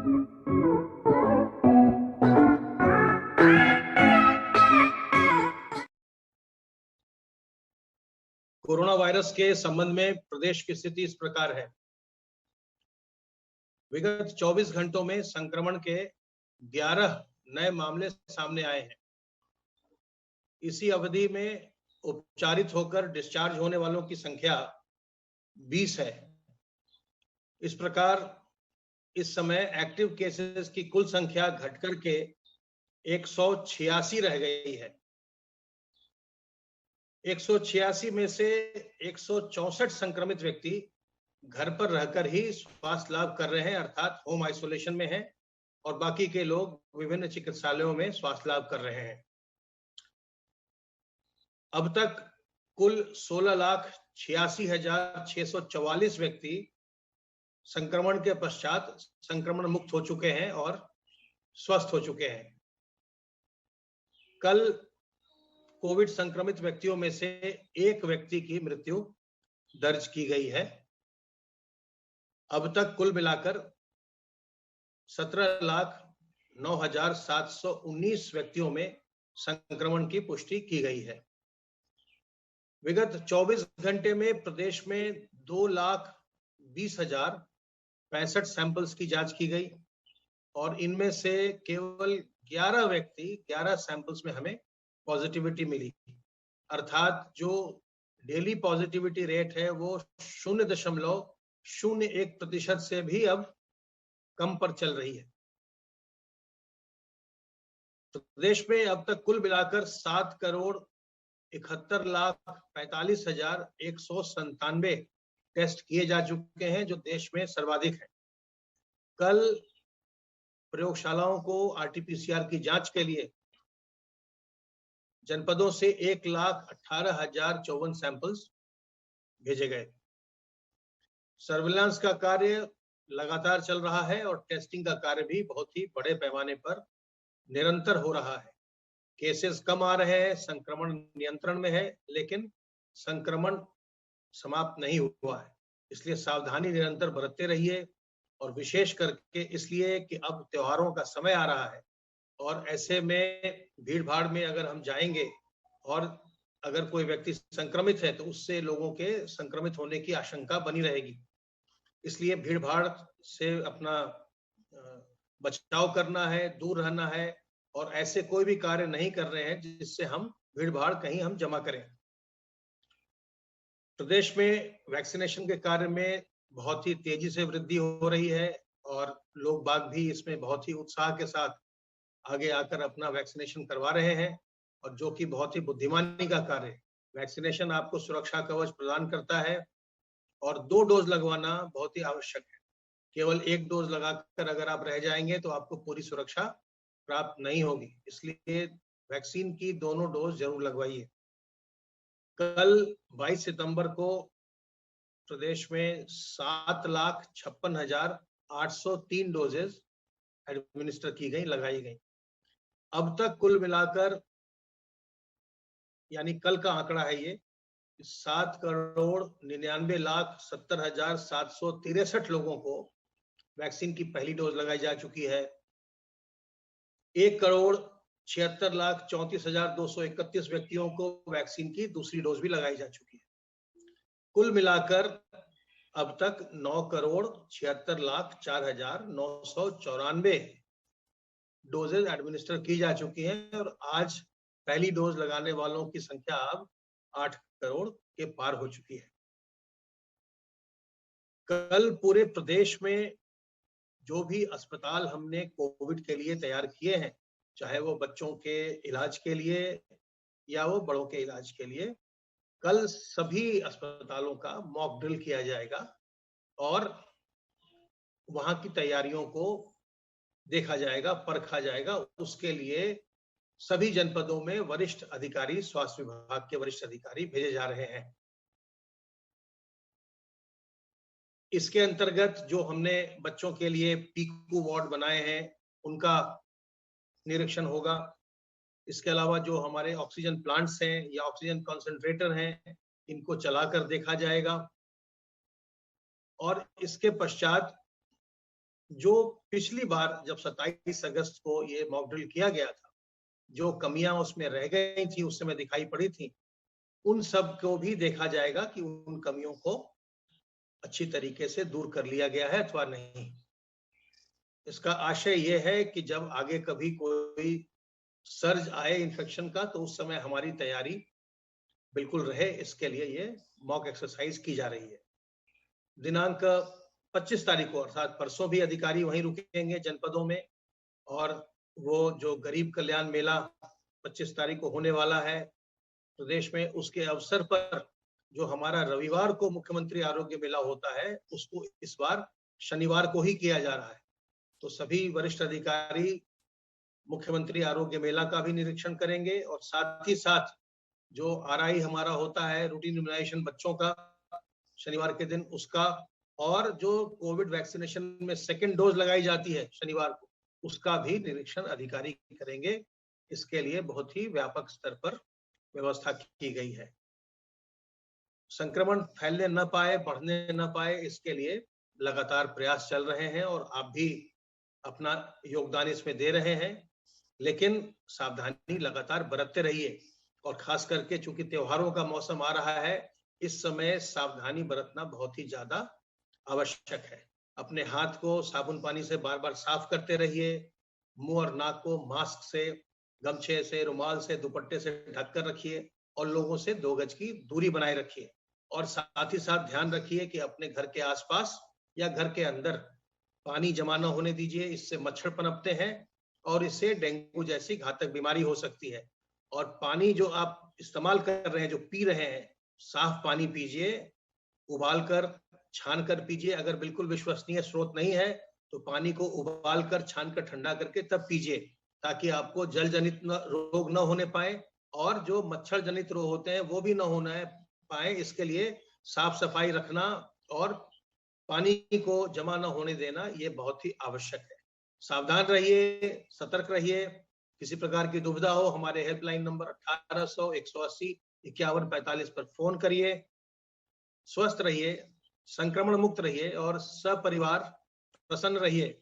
Corona virus के संबंध में प्रदेश की स्थिति इस प्रकार है। विगत 24 घंटों में संक्रमण के 11 नए मामले सामने आए हैं। इसी अवधि में उपचारित होकर डिस्चार्ज होने वालों की संख्या 20 है। इस प्रकार इस समय एक्टिव केसेस की कुल संख्या घटकर के 186 रह गई है। 186 में से 164 संक्रमित व्यक्ति घर पर रहकर ही स्वास्थ्य लाभ कर रहे हैं, अर्थात होम आइसोलेशन में हैं, और बाकी के लोग विभिन्न चिकित्सालयों में स्वास्थ्य लाभ कर रहे हैं। अब तक कुल 16,86,644 व्यक्ति संक्रमण के पश्चात संक्रमण मुक्त हो चुके हैं और स्वस्थ हो चुके हैं। कल कोविड संक्रमित व्यक्तियों में से एक व्यक्ति की मृत्यु दर्ज की गई है। अब तक कुल मिलाकर 17,09,719 व्यक्तियों में संक्रमण की पुष्टि की गई है। विगत 24 घंटे में प्रदेश में 2,20,065 सैंपल्स की जांच की गई और इनमें से केवल 11 सैंपल्स में हमें पॉजिटिविटी मिली, अर्थात जो डेली पॉजिटिविटी रेट है वो 0.01% से भी अब कम पर चल रही है। प्रदेश में अब तक कुल मिलाकर 7,71,45,197 टेस्ट किए जा चुके हैं, जो देश में सर्वाधिक है। कल प्रयोगशालाओं को आरटीपीसीआर की जांच के लिए जनपदों से 1,18,054 सैंपल्स भेजे गए। सर्विलांस का कार्य लगातार चल रहा है और टेस्टिंग का कार्य भी बहुत ही बड़े पैमाने पर निरंतर हो रहा है। केसेस कम आ रहे हैं, संक्रमण नियंत्रण में है, लेकिन संक्रमण समाप्त नहीं हुआ है। इसलिए सावधानी निरंतर बरतते रहिए, और विशेष करके इसलिए कि अब त्योहारों का समय आ रहा है और ऐसे में भीड़ भाड़ में अगर हम जाएंगे और अगर कोई व्यक्ति संक्रमित है तो उससे लोगों के संक्रमित होने की आशंका बनी रहेगी। इसलिए भीड़ भाड़ से अपना बचाव करना है, दूर रहना है, और ऐसे कोई भी कार्य नहीं कर रहे हैं जिससे हम भीड़ भाड़ कहीं हम जमा करें। प्रदेश में वैक्सीनेशन के कार्य में बहुत ही तेजी से वृद्धि हो रही है और लोग बाग भी इसमें बहुत ही उत्साह के साथ आगे आकर अपना वैक्सीनेशन करवा रहे हैं, और जो कि बहुत ही बुद्धिमानी का कार्य है। वैक्सीनेशन आपको सुरक्षा कवच प्रदान करता है और 2 डोज लगवाना बहुत ही आवश्यक है। केवल 1 डोज लगाकर अगर आप रह जाएंगे तो आपको पूरी सुरक्षा प्राप्त नहीं होगी। इसलिए वैक्सीन की दोनों डोज जरूर लगवाइए। कल 22 सितंबर को प्रदेश में 7,56,803 डोजेज एडमिनिस्टर की गई, लगाई गई। अब तक कुल मिलाकर, यानी कल का आंकड़ा है ये, 7,99,70,763 लोगों को वैक्सीन की पहली डोज लगाई जा चुकी है। 1,76,34,231 व्यक्तियों को वैक्सीन की दूसरी डोज भी लगाई जा चुकी है। कुल मिलाकर अब तक 9,76,04,994 डोजेज एडमिनिस्टर की जा चुकी हैं और आज पहली डोज लगाने वालों की संख्या अब 8 करोड़ के पार हो चुकी है। कल पूरे प्रदेश में जो भी अस्पताल हमने कोविड के लिए तैयार किए हैं, चाहे वो बच्चों के इलाज के लिए या वो बड़ों के इलाज के लिए, कल सभी अस्पतालों का मॉक ड्रिल किया जाएगा और वहां की तैयारियों को देखा जाएगा, परखा जाएगा। उसके लिए सभी जनपदों में वरिष्ठ अधिकारी, स्वास्थ्य विभाग के वरिष्ठ अधिकारी भेजे जा रहे हैं। इसके अंतर्गत जो हमने बच्चों के लिए पीकू वार्ड बनाए हैं, उनका निरीक्षण होगा। इसके अलावा जो हमारे ऑक्सीजन प्लांट्स हैं या ऑक्सीजन कंसंट्रेटर हैं, इनको चलाकर देखा जाएगा। और इसके पश्चात जो पिछली बार जब 27 अगस्त को ये मॉक ड्रिल किया गया था, जो कमियां उसमें रह गई थी, उस समय दिखाई पड़ी थी, उन सब को भी देखा जाएगा कि उन कमियों को अच्छी तरीके से दूर कर लिया गया है अथवा नहीं। इसका आशय ये है कि जब आगे कभी कोई सर्ज आए इन्फेक्शन का, तो उस समय हमारी तैयारी बिल्कुल रहे, इसके लिए ये मॉक एक्सरसाइज की जा रही है। दिनांक 25 तारीख को अर्थात परसों भी अधिकारी वहीं रुकेंगे जनपदों में, और वो जो गरीब कल्याण मेला 25 तारीख को होने वाला है प्रदेश में, उसके अवसर पर जो हमारा रविवार को मुख्यमंत्री आरोग्य मेला होता है, उसको इस बार शनिवार को ही किया जा रहा है। तो सभी वरिष्ठ अधिकारी मुख्यमंत्री आरोग्य मेला का भी निरीक्षण करेंगे, और साथ ही साथ जो आरआई हमारा होता है, रूटीन इम्यूनाइजेशन बच्चों का, शनिवार के दिन उसका, और जो कोविड वैक्सीनेशन में सेकेंड डोज लगाई जाती है शनिवार को, उसका भी निरीक्षण अधिकारी करेंगे। इसके लिए बहुत ही व्यापक स्तर पर व्यवस्था की गई है। संक्रमण फैलने न पाए, बढ़ने न पाए, इसके लिए लगातार प्रयास चल रहे हैं, और आप भी अपना योगदान इसमें दे रहे हैं। लेकिन सावधानी लगातार बरतते रहिए, और खास करके चूंकि त्योहारों का मौसम आ रहा है, इस समय सावधानी बरतना बहुत ही ज्यादा आवश्यक है। अपने हाथ को साबुन पानी से बार बार साफ करते रहिए, मुंह और नाक को मास्क से, गमछे से, रुमाल से, दुपट्टे से ढक कर रखिए, और लोगों से 2 गज की दूरी बनाए रखिए। और साथ ही साथ ध्यान रखिए कि अपने घर के आसपास या घर के अंदर पानी जमा न होने दीजिए, इससे मच्छर पनपते हैं और इससे डेंगू जैसी घातक बीमारी हो सकती है। और पानी जो आप इस्तेमाल कर रहे हैं, जो पी रहे हैं, साफ पानी पीजिए, उबाल कर, छान कर पीजिए। अगर बिल्कुल विश्वसनीय स्रोत नहीं है, तो पानी को उबाल कर, छान कर, ठंडा करके तब पीजिए, ताकि आपको जल जनित रोग न होने पाए, और जो मच्छर जनित रोग होते हैं वो भी न होने पाए। इसके लिए साफ सफाई रखना और पानी को जमा न होने देना, ये बहुत ही आवश्यक है। सावधान रहिए, सतर्क रहिए। किसी प्रकार की दुविधा हो, हमारे हेल्पलाइन नंबर 1800 180 5145 पर फोन करिए। स्वस्थ रहिए, संक्रमण मुक्त रहिए, और सपरिवार प्रसन्न रहिए।